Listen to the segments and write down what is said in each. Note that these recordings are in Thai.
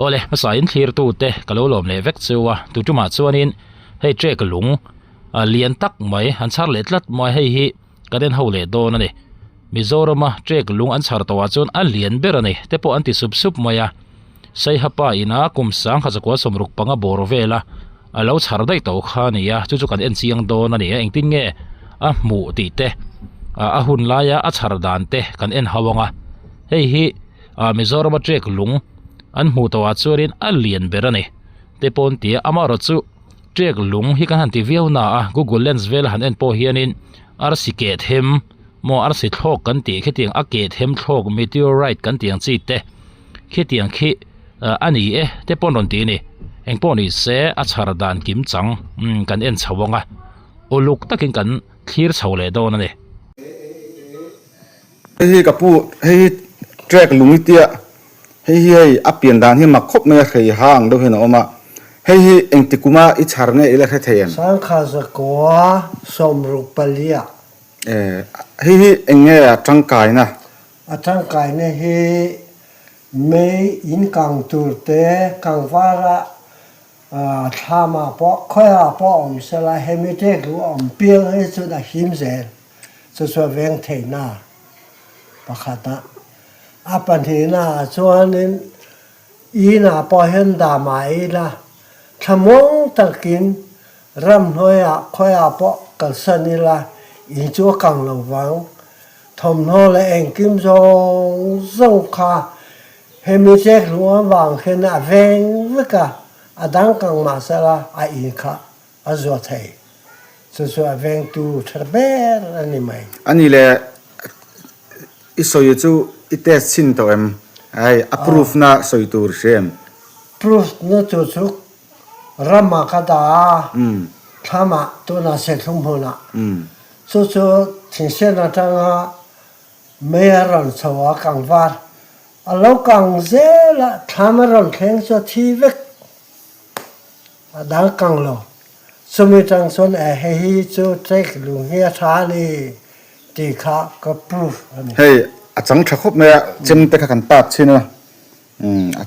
โอเลมาสายอินทีร์ตูเตะกะโลลมเลเวกซัวตูจุมาซัวนินให้เจกลุงเลียนตักไหมอันชาร์เลตลัดไหมให้ฮีกระเด็นหูเลโดนั่นเองมิโซรมาเจกลุงอันชาร์ตัวจนอันเลียนเบรนี่เตปอันติสุบไหมอะใส่ฮับปะอินาคุมสังข้าจะกว่าสมรุกปังบอร์เวล่ะเราชาร์ได้ตัวข้านี่ยะจุกันเอ็นเสียงโดนั่นเองเองติงเงะหมูตีเตะหุ่นลายะชาร์ดานเตะกันเอ็นฮาวงะให้ฮีมิโซรมาเจกลุงอันหมูตัวจวนอันเลียนเบรนี่เตปอนตีอามารจุเจกลุงฮิกันหันทีวิวน่ะGoogle Lens เวลหันเอ็นโปเฮียนินอาร์สิเกตเฮมมออาร์สิทอกกันตีแค่เตียงอาเกตเฮมทอกมีทีโอไรต์กันเตียงจีเตะแค่เตียงขี้อันนี้เตปอนรอนตีนี่เอ็งปอนี่เสอชาร์ดานกิมจังกันเอ็นชาวงะโอลุกตะกินกันคลีร์ชาวเลโดนั่นเองเฮ้ยกับผู้เฮ้ยเจกลุงเตียเฮ้ยอัปเปลี่ยนดานที่มาคบเมื่อเคยห่างดูเห็นออกมาเฮ้ยเอ็งติกุมาอิจฉาเนี่ยอะไรแค่เทียนสังขารสกัวสมรูปเลียเฮ้ยเอ็งเนี่ยจังกายนะจังกายเนี่ยเฮ้ยไม่อินกังตูเตกังวาระทามาปอค่อยปอมสลายให้ไม่เด็กรู้อมเปียงให้สุดหิมเสนสุดเวงเทน่าปะขัดนะปัญหาหน้าส่วนนี้อีน่าพอเห็นดามาอีน่ะทำมองตะกินรำน้อยค่อยพอกันสนิละอีจัวกังหลงวังทำน้อยเลยเองกิมซงส่งขาให้มีเช็คหัววังเห็นอ่ะเวงวิกะดังกังมาสละอีค่ะจัวไทยส่วนเวงตูทระเบรอันนี้ไหมอันนี้แหละอิสอยจูอิเตสินตัวเอ็มไอ approve นะสอยตัวเชม proof นะจุกรำมากระดาทำมาตัวน่าเสียทุ่มหัวน่ะสุดถึงเส้นนั้นจังไม่รันสวากังวาร์เรากังเจละทำรันแข่งสุดที่วิกดังกังโลสมัยจังส่วนให้จูเทคลุงเฮียชาลีตีข้าก็ proof เฮ้ยจังชักคบเมื่อเจมเตะกันตัดใช่ไหม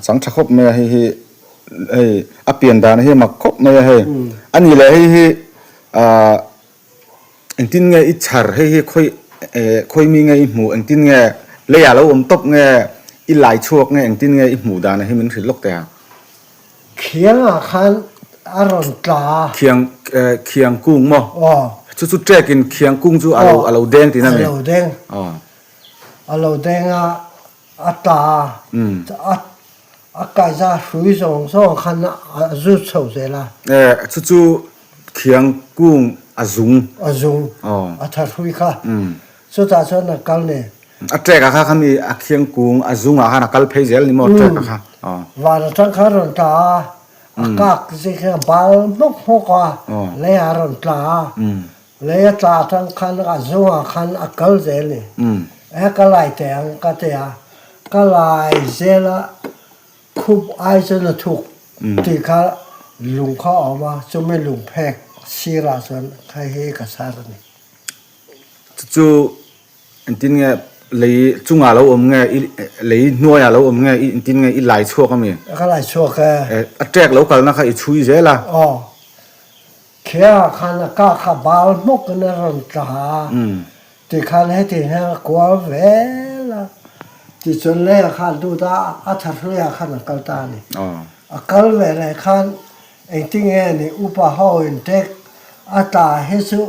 จังชักคบเมื่อให้เปลี่ยนดานให้มาคบเมื่อให้อันนี้เลยให้อันที่ไงอิจฉาให้ค่อยมีไงหมูอันที่ไงเลยอยากเราตบไงอีหลายช่วงไงอันที่ไงหมูดานให้มันถึงลกแต่เคียงคันอารมณ์ตาเคียงกุ้งมั้งชุดแจกินเคียงกุ้งจู่เราแดงที่นั่นเองเราแดงเราแดงตากายจะสุยส่งคันจุดเฉาเสละจู่เคียงกุ้งจุงถ้าสุยค่ะสุดท้ายส่วนนักการเนี่ยแจกค่ะคันนี้เคียงกุ้งจุงค่ะนักการเพย์เจลนี่หมดแจกค่ะวันจังคารตากากสิแค่บาลมุกหัวเลยอารมณ์ตาเลยตาทั้งคันจุงคันกัลเจลนี่ก็ไล่แต่งก็เตียก็ไล่เจละคุบไอจนถูกที่เขาลุงเขาออกมาจะไม่ลุงแพกชีราส่วนใครให้กับสารนี่จู่อันที่ไงเลยจุงอาเราไงเลยนัวเราไงอันที่ไงอีหลายชั่วก็มีก็หลายชั่วแค่แจกเรากันนะคะอีชุยเจละแค่ขันก้าขับบาลมุกกันรอนตาที่ขันให้ที่ให้กว่าเวล่ะที่จนเลี้ยขันดูตาอัฐเลี้ยขันกัลตานี่กัลเวลขันไอ้ที่เงี้ยนี่อุปหอยเด็กอัตาให้สุ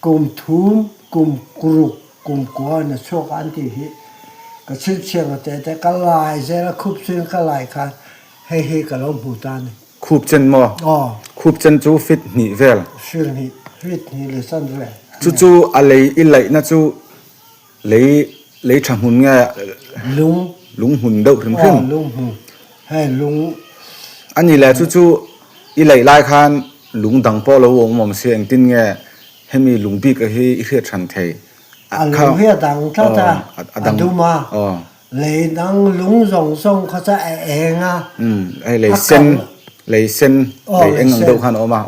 กุมทุมกุมกรุกกุมกัวน่ะโชคอันที่ฮิก็ชื่อเชียงแต่ก็ลายเจละคุบซึ่งก็ลายขันให้กับเราบูตานี่คูบเจนมั้งคูบเจนจู่ฟิตนี่เวลฟิตนี่เลยสั้นเวลจู่อะไรอีไหลน่ะจู่เลยทำหุ่นไงลุงหุ่นเดิมขึ้นลุงหุ่นให้ลุงอันนี้แหละจู่อีไหลลายคันลุงดังพอเราวงมอมเสียงตินไงให้มีลุงปีกให้เฮียชันไทยลุงเฮียดังท่าดูมาเลยดังลุงส่งเขาจะเองไอ้เลยเส้นเลยเอ็งเดิมขันออกมา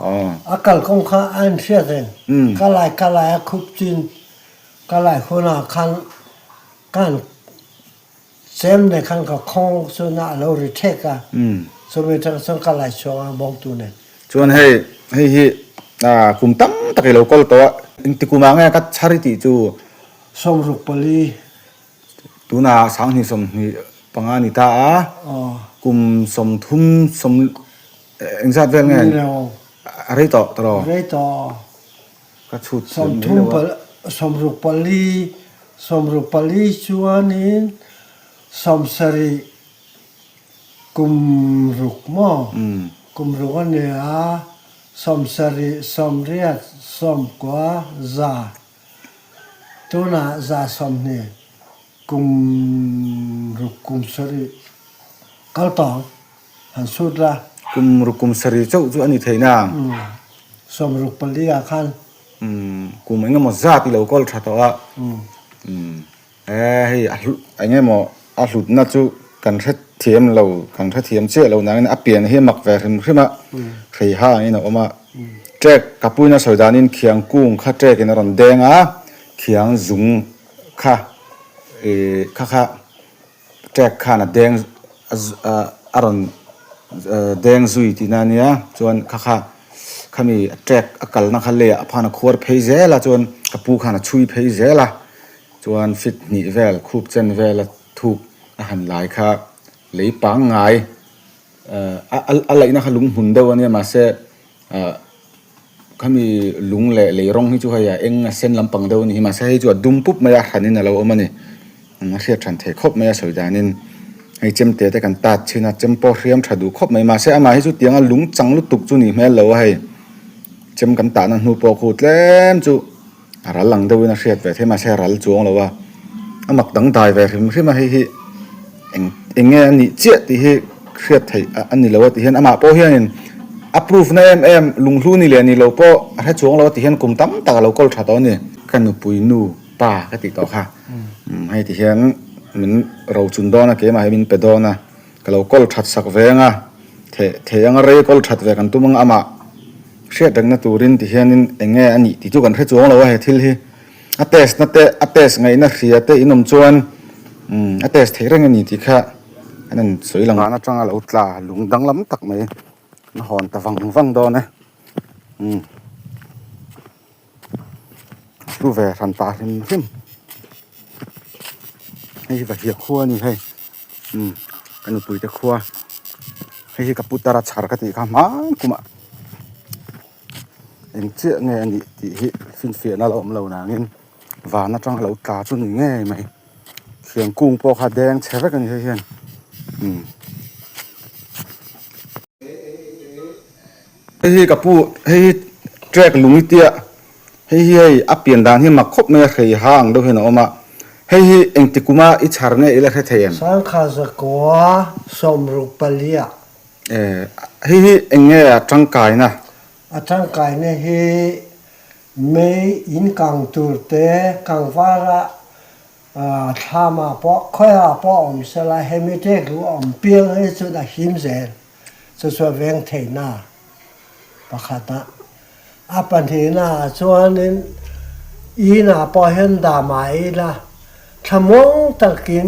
อากาศคงข้าอันเสียเลยก็ลายคุบจินก็ลายคนคันกัน เซมในคันก็คงสุนะเราริเทกะสมัยทางสังกัดหลายช่วงบองตัวเนี่ยชวนให้คุมตั้มตะกี้เราก็ตัวอินติกุมาไงก็ชาริติจูสมรุปปลีตัวน่าสังหิสมนี่ปังอานิตากุมสมทุมสมอินซัดเวงไงอะไรต่อตลอดอะไรต่อก็ชุดสมทุมสมรุปปลีชวนนี้สมสริกุมรุกมอกุมรุกเนี่ยสมสริสมเรียสมกว่าซาตัวน่ะซาสมเนี่ยกุมรุกกุมสริก็ต่อหันสุดละกุมรุกกุมสริเจ้าจู่อันนี้เทน่าสมรุปปลีอาคันกุมเองก็มาซาที่เราก็ชัดตัวให้ไอ้เงี้ยหมออาหลุดน่าจะกันทัดเทียมเรากันทัดเทียมเจ้าเรานั่งอัปเปลี่ยนให้หมักแหวนขึ้นมาใครห้านี่นะออกมาแจกกับปุ้ยน่ะสวยดานินเขียงกุ้งข้าแจกกันรอนแดงเขียงจุงข้าข้าแจกข้าน่ะแดงอรอนแดงซุยที่นั่นเนี่ยจวนข้ามีแจกอากาศนักเลี้ยพานักขวดเพย์เจล่ะจวนกับปูข้าน่ะช่วยเพย์เจล่ะจวนฟิตนี่เวลคูบเจนเวลถูกอาหารหลายค่ะเลยปังไงอะไรนะคะลุงหุ่นเดียวเนี่ยมาเสเขามีลุงเลยร้องให้ช่วยเองเส้นลำปังเดียวนี่มาเสให้จวดดุมปุ๊บมาอยากหันนี่นะเราเอามานี่มาเสียฉันเทครบมาอยากสวยดานินให้เจมเตะแต่กันตัดชินะเจมปอเรียมถัดดูครบมาเสมาให้จุดเตียงลุงจังลุตุกจุนี่แม่เราให้เจมกันตัดนั่นหูปอคูดเล่มจุรัลหลังเดียวนะเสียไปที่มาเสรัลจวงเราว่าอามักดังตายไปที่มาให้เองเงี้ยนี่เจี๊ยที่ให้เครียดไทยอันนี้เราว่าที่เห็นอามาพอเห็นapprove นะลุงรู้นี่เลยนี่เราพอถ้าช่วงเราที่เห็นกลุ่มตั้มตาเราก็ชัดตอนนี้กันนุปุยนูป่าก็ติดต่อค่ะให้ที่เห็นเหมือนเราจุนดอนะเกี่ยมาให้มินเปดอนะก็เราก็ชัดสักเวงเทียงอะไรก็ชัดเวกันตัวมึงอามาเชื่อดังนั้นตัวรินที่เห็นเองเงี้ยอันนี้ที่จุกันแค่ช่วงเราว่าให้ทิลฮีอัตเตสนั่นอัตเตสไงนะเสียเตอินมจวนอัตเตสเทเรื่องนี้ที่ค่ะอันนั้นสวยหลังนะจังเราตลาลุงดังล้ำตักไหมนหอนตะฟังดอนนะรู้แวรันตาขึ้นให้แบบเหี้ยขั้วนี่ให้กันปุ๋ยตะขั้วให้กับปุตตาราชาร์กติข้ามันกุมะเอ็งเจ้าไงอันนี้ที่ฟินเฟียน่าเราเราหนาเงินวานนะจังเราตาจุนง่ายไหมเขียงกุ้งปอขาแดงเชฟกันเฮียนให้กับผู้ให้แจกลุงเตี้ยให้อัปเปลี่ยนดานให้มาคบไม่เคยห่างด้วยเห็นออกมาให้เองติกุมาอิจฉาเนี่ยอะไรแค่เทียนสังขารสกัวสมรูปเลียให้เองเนี่ยจังกายนะจังกายเนี่ยให้ไม่อินกังตูเตกังฟ้าระทามาปอค่อยปอมสลายให้ไม่เด็กรู้อมเปียงให้สุดหิมเสนสุดเวงเทน่าปะขัดนะปันทีน่าส่วนนี้อีน่าพอเห็นดามาอีละทำมงตะกิน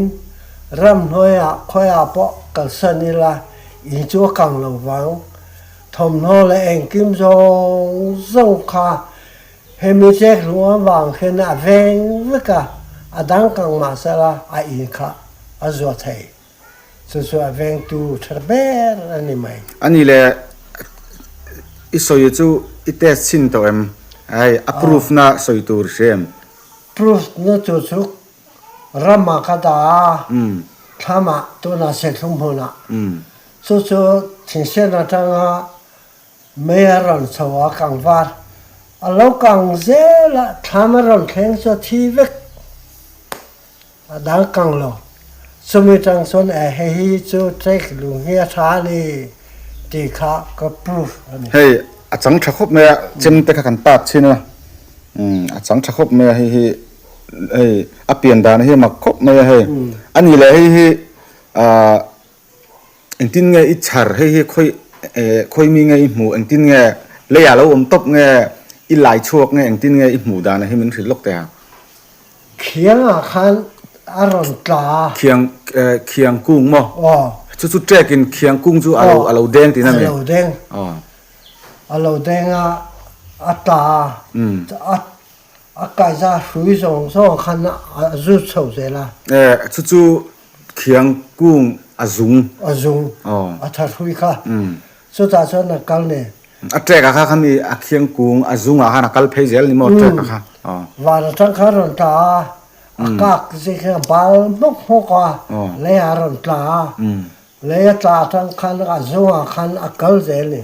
รำห้อยค่อยปอกันสนิละอีจัวกังระวังทำน้อและเองกิมส่งขาให้มีเจ็กหัววางเห็นเวงวิกะดังกังมาสละอินค่ะจวดให้ส่วนเวงตูทระเบรอันนี้ไหมอันนี้แหละอิสอยจูอิเตสินตัวไอ้ approve นะสอยตัวเสียม proof นะจุกรำมาคัดทำมาตัวน่าเสกสมบูรณ์สุดถึงเส้นทางไม่รันสวากังวาร์เรากังเจละทำรันแข่งสุดที่เวกดังกังโลสมัยจังส่วนให้จูเทคลุงเฮียชาลีตีข้าก็ proof เฮ้ยจังชักคบเมียเจมเตะกันตัดใช่ไหมจังชักคบเมียให้อัปเปลี่ยนดานให้มาคบเมียให้อันนี้เลยให้อันที่ไงอิจฉาให้ค่อยมีไงหมู่อันที่ไงเลยอย่าเราตบไงอีหลายช่วงไงอันที่ไงหมู่ดานให้มันถือลกแต่เขียงคัน aron tla เคียงกุ้งบ่ oh ชุดแจกินเคียงกุ้งจูเอาแดงตินั่นแหละ alo deng อ๋อ alo deng a tla a kai za shui song so khan a zu chou ze la ชุดเคียงกุ้งอาซุง a zung อ๋อ a thar hui kha so ta so na kal ne อะแจกค่ะมีอะเคียงกุ้งอาซุงอะนะกัลเพเจลนี่หมดแจกค่ะอ๋อ wa na tang kha ron ta a kak ze kha bal mok ho ka le aron tla le tla tang khan a zung a khan a kal ze le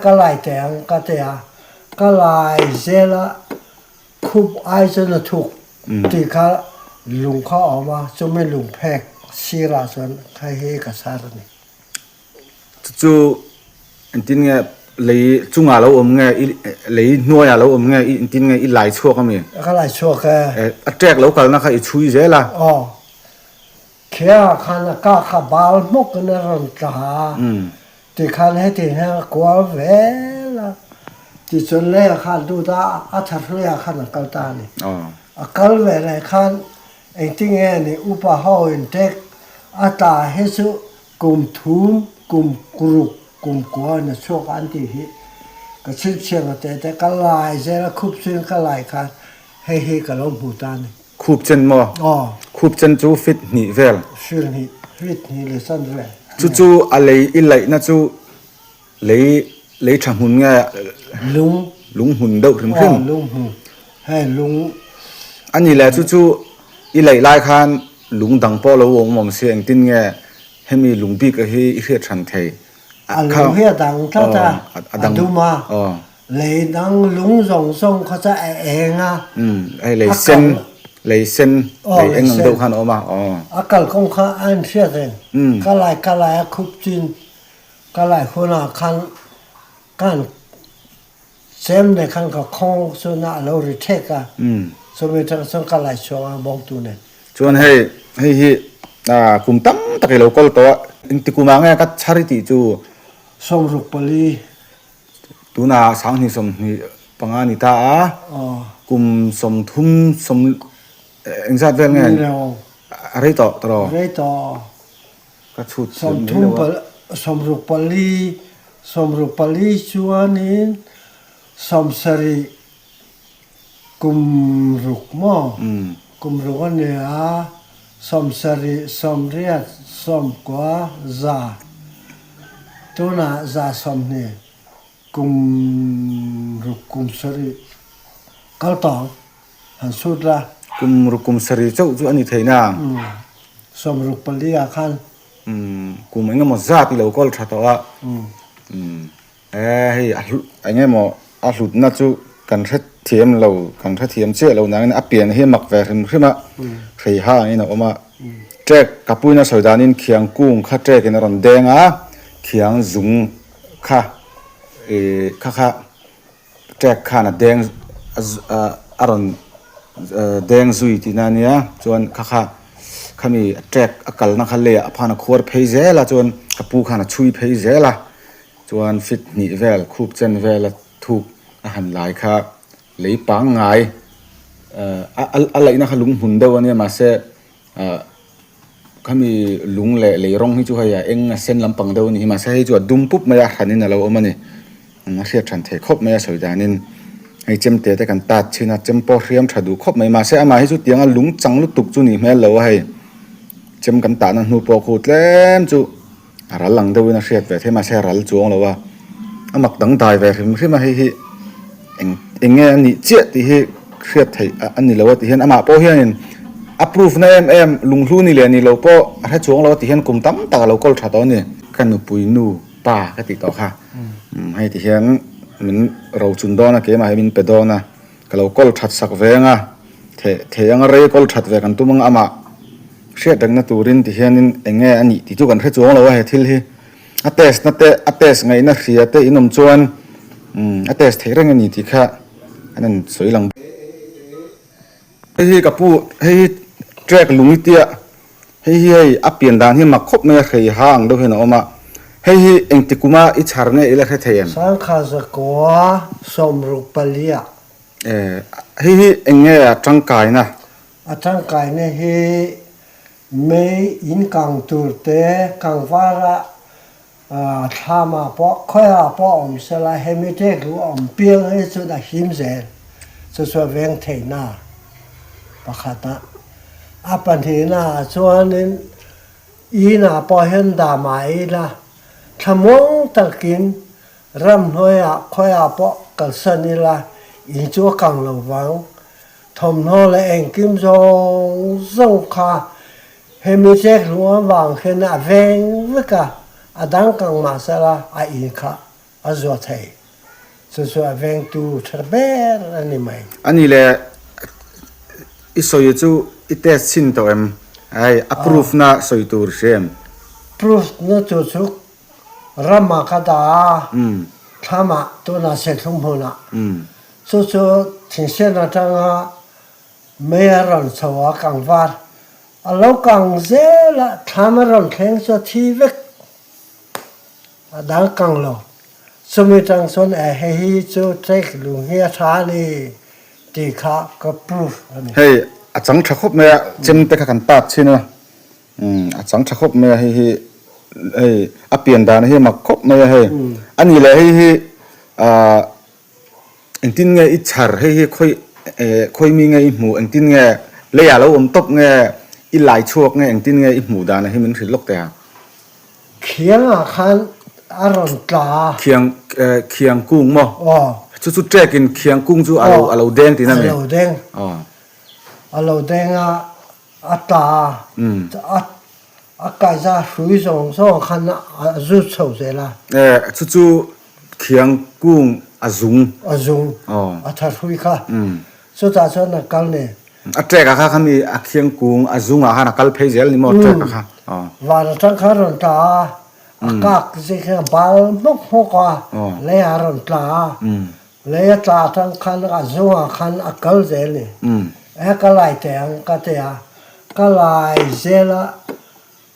ka lai te ang ka te a ka lai ze la khup ai ze na thuk ti kha lung kha aw ma so me lung phek sira son khai he ka sar ni จู่อันตินไงเลยจุงอาเราอมไงเลยนัวอาเราอมไงอันตินไงอีหลายชั่วก็มี ka lai chua ka อะแจกเรากันนะคะอีชุยเจล่ะ oh kya khan ka kha bal mok na ron ta ti khan he ti ha kwa ve la ti chon le khan du da a thar le khan ka ta ni อ๋อ a kal ve le khan eng ting e ni upa ho in tek ata he su kum thum kum kuruk kum kwa na chok an ti hi ka chin chen te ka lai je la khup chin ka lai khan he ka lom hu ta ni คูบเจนมอ oh คูบเจนจูฟิตนี่เวล shul ni rit ni le san re จู่อะไรอีไหลนะจู่เลยทำหุ่นไง lung ลุงหุ่นเดาถึงขึ้น lung hu hai lung อันนี้แหละจู่อีไหลลายคันลุงดังป้อเราวงมอมเสียงตินไงให้มีลุงปีก็ให้เฮ็ดชันไทย a lung he dang ta ta adu ma อ๋อ le dang lung rong song kha cha eng a ไอ้เลยเส้นเลยเอ็งเดาคันออกมาอ๋อ akal kong kha an sia den ka lai khup chin ka lai khona khan kan sem ne khan ka khong so na lo ri thek a so me ta so ka lai so a bong tu ne ชวนให้คุมตั้มตะเกียบกอลตัวอินติกุมาไงก็ชาริติจู som ruk pali ตูน่าสังหิสมนี่ปังอานิตากุมสมทุ่มสมเอ็งซัดเวลไงอะไรต่อตลอด re to ก็ชุด som thum pal som ruk pali chuanin som sari kum ruk mo kum ruk ne a som sari som riat som kwa za tu na za som ne kum ruk kum sari kal tong han sut la กุมรุกุมสรีเจ้าจูอันนี้เทน่า som ruk pali a khan กุมเอ็งหมดซาติเราก็ชัดตัวเฮ้ยไอ้เงี้ยหมออาหลุดน่าจูกันทัดเทียมเรากันทัดเทียมเจ้าเรานั่งอัปเปลี่ยนให้หมักแหวนขึ้นมาใส่ห้านี่นะออกมาแจกกับปุ้ยน่ะสวยดานินเคียงกุ้งข้าแจกกันรอนแดงเคียงจุงข้าข้าแจกข้าน่ะแดงอารอนแดงซุยที่นั่นเนี่ยจวนข้ามีแจกอากาศนักเลี้ยพานักขวดเพย์เจล่ะจวนกับปูข้าน่ะชุยเพย์เจล่ะจวนฟิตนี่เวลคูบเจนเวลถูกอาหารหลายครับเลยปังไงอะไรนะคะลุงหุ่นเดียวเนี่ยมาเสข้ามีลุงเลยร้องให้ช่วยเอ็งเส้นลำปังเดียวนี่มาเสให้ช่วยดุมปุ๊บมาอยากหันนี่นะเราเอามานี่มาเสียชันเทครบมาอยากสวยดานินให้เจมเตะแต่กันตัดชินะเจมปอเรียมถัดดูครบมาเสมาให้จุดเตียงลุงจังลุตุกจุนี่แม่เราให้เจมกันตัดนั่นหูปอคูดเล่มจุรัลหลังเดียวนะเสียดเวทให้มาเสรัลจวงเราว่าอามักดังตายเวทให้มาให้เอ็งนี่เจี๊ยที่ให้เครียดให้อันนี้เราว่าที่เห็นอามาพอเห็น approve นะลุงลู่นี่เลยนี่เราพอถ้าจวงเราที่เห็นกลุ่มตั้มตาเราก็ถัดตอนนี้กันนูปุยนูป่าก็ติดต่อค่ะให้ที่เห็นเหมือนเราจุนดอนะเกี่ยมาให้มินเป็ดนะก็เราก็ถัดสักเวงเทียงอะไรก็ถัดเวกันตัวมึงอามาเสียดังนั้นตัวรินที่เห็นเอ็งอันนี้ที่จุกันแค่จวงเราว่าให้ทิลให้อัตเตสไงนะเสียเตอินนมจวนอัตเตสเทเรื่องนี้ที่ค่ะอันนั้นสวยหลังให้กับผู้ให้แจกลุงนิเตียให้อัปเปลี่ยนด่านให้มาครบไม่เคยห่างด้วยเห็นออกมาให้เองติกุมาอิจฉาเนี่ยอิเล็กเทียนสังขารสกัวสมรูปเลียให้เองเนี่ยจังกายนะ atang kai ne he me in kang tur te kang vara thama po khoya po om sala he mi te lu om piang he chu da him zel chu so veng thei na pakhata apan the na chuanin ina po hen da mai la thamong takin ram hoya khoya po kal sanila in chu kang lo wang thom no le eng kim jong zong kha he mi te lu wang he na veng vka adang kang masala a in kha a zo thai so veng tu thaber ani mai ani le isoy chu ite sin to em ai approve na soi tur sem proof no to chu rama kada thama to na se thum hona so thin se na tanga me ran chawa kang war alo kang zela thama ran theng so thi vek adang kang lo sumi tang son a he chu trek lu hia tha ni ti kha ka proof ani hey achang thakop me chem te kha kan pat china achang thakop me hi apian dan hi makhop me he ani le hi engtin nge i char hi khoi mi nge i mu engtin nge le ya lo om top nge i lai chuak nge engtin nge i mu dan hi min thil lok te ha khiang a khan aron tla khiang kung mo chu trek in khiang kung chu alo deng ti na me alo deng alo deng a ta a kai za hui song so khan a zu chou ze la chu khiang kung azung a thar hui kha so ta so na kal ne a trek a kha khami a khiang kung azung a na kal phei zel ni mo trek a kha wa ra tang kha ron ta akak se kha bal mok ho ka le a ron tla le ta tang khan azung a khan a kal zel ni ka lai te ang ka te a ka lai zela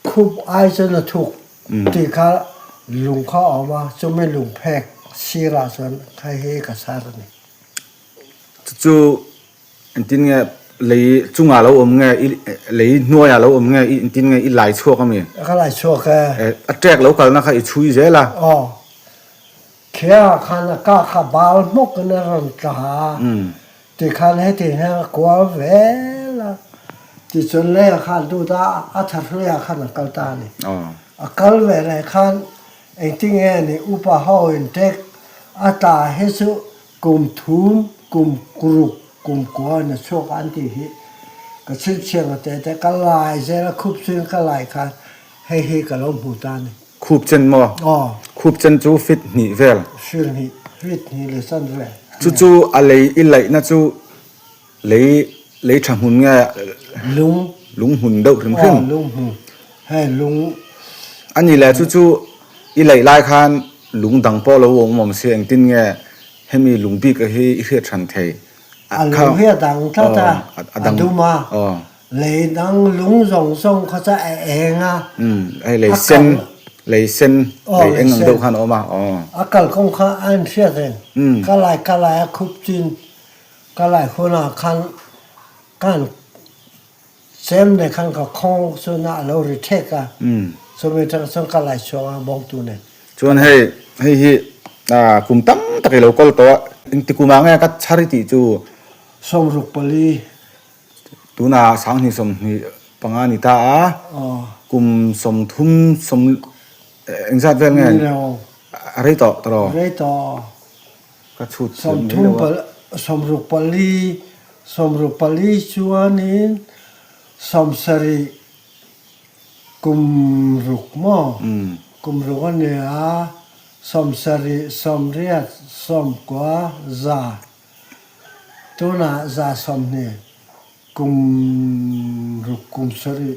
khub ai chen na thuk ti kha lung kha awa chume lung phek sira son khai he ka sar ni chu antin nge le chunga lo om nge le nuaya lo om nge antin nge i lai chuak ami ka lai chuak ka a trek lo kal na kha i chui zela khia khan ka kha bal mok na ron ta ti khan he ti ha kwa vela ti chon le khan du da a thar le khan kal ta ni a kal ve le khan eng ting e ni upa ho in tek ata he su kum thum kum kru kum ko na chok an ti hi ka chin cheng te ka lai je la khup chin ka lai khan he ka lo bu ta ni khup chen mo khup chen chu fit ni vel shil ni fit ni le san le chu a lei i lai na chu lei thang hun nge lung hun dau thim khim lung hun hai lung ani la chu i lai lai khan lung dang po lo wong mom se ang tin nge hemi lung bi ka hi he than thei lung he dang ta adu ma le dang lung rong song kha cha eng a ai le sen le eng ang dau khan oma akal kong kha an sia ren ka lai khup chin ka lai khona khan kan sem ne khan ka khong so na lo ri thek a so me ta so ka lai so bong tu ne chuan hei kum tam takai lo kol to ti kuma nge ka charity chu som ruk pali tuna sang ni som ni pangani ta kum som thum som engzat vel nge rei to ka chut som thum som ruk pali chuanin som sari kum ruk mo kum ruk ne a som sari som riat som kwa za tuna za som ne kum ruk kum sari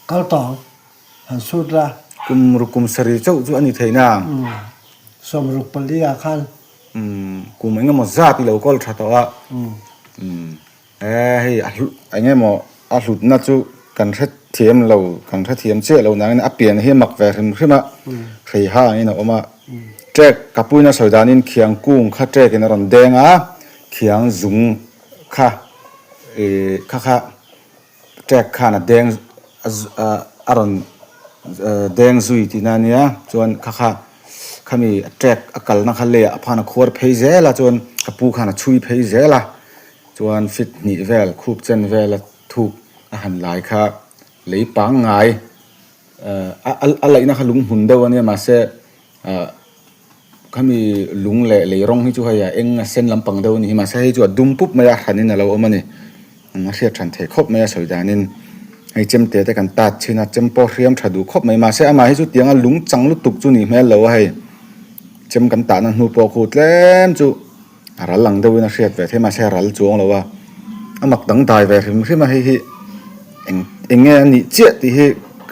kal tong han sut la kum ruk kum sari chu ani theina som ruk pali a khan kum engemaw mo za pi lo kol tha to a hei engemaw a hlut na chu kan that thiam lo kan tha thiam che lo nang a pian hi mak ve hrima thei ha ina oma trek kapuina soidanin khiang kung kha trek in ron denga khiang zung kha kha track khana deng aron deng zui tinania chuan kha khami track akal na khale aphana khor phei zela chuan kapu khana chui phei zela chuan fit ni vel khup chen vel thuk a han lai kha lei pang ngai alaina khalung hun do ania ma se khami lung le leirong hi chu haya eng sen lampang do ni ma se hi chu dum pup maya khanin alo omani a hria than the khop maya soidanin ai chemte te kan tat china chempo hriam thadu khop mai ma se ama hi chu tianga lung changlu tuk chu ni hmel lo hai chem kan ta na hnu po khu tlem chu ral lang do na hriat ve the ma se ral chuang lo wa amak dang dai ve hrim ma hi enge ni che ti hi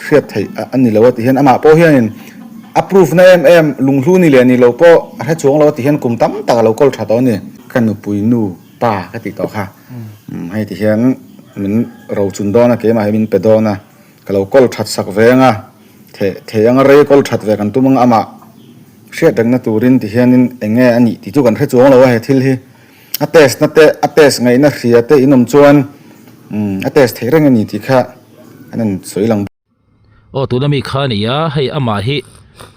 hriat thei ani lo ti hian ama po hian approve na em lunglu ni le ni lo po a chuang lo ti hian kum tam ta lo kol tha to ni kan nu pui nu pa ka ti to kha hai ti hian min ro chun do na ke ma min pe do na ka lo kol that sak ve nga the ang re kol that ve kan tumang ama hriat dang na turin ti hian in enge ani ti chu kan hre chuang lo he thil hi a test ngai na hria te inom chuan a test thereng ani ti kha anan soilang o tulami khania hei ama hi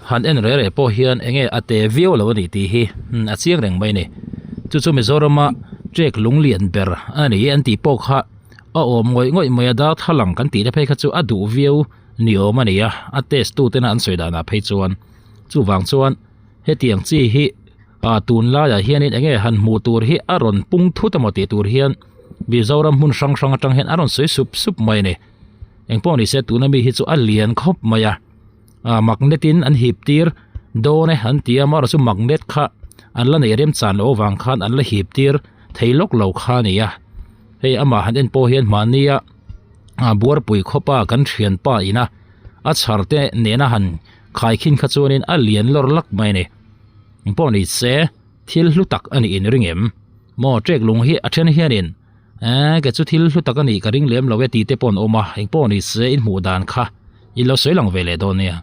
han en re po hian enge ate view lo ni ti hi a chiang reng mai ni chu Mizorama trek lunglian ber ani an ti po kha a om ngoi mai da thalang kan ti da phei kha chu adu view ni o mania a test tu te na an soida na phei chuan chu wang chuan he tiang chi hi a tun la ya hian in enge han mu tur hi aron pung thu ta mo ti tur hian Mizoram mun sang atang hen aron soi sup mai ni engpo ni se tu na mi hi chu a lian khop maya magnetin an hip tir do ne han tia mar chu magnet kha an la nei rem chan lo wang khan an la hip tir theilok lo kha ni ya hei ama han en po hian mania buar pui khopa kan thian pa ina a charte ne na han khai khin kha chuanin a lian lor lak mai ni engpo ni se thil hlutak ani in ringem mo trek lung hi a then hianin ke chu thil hlutak ani ka ring lem lo we ti te pon oma engpo ni se in mu dan kha ilo soilang vele do nia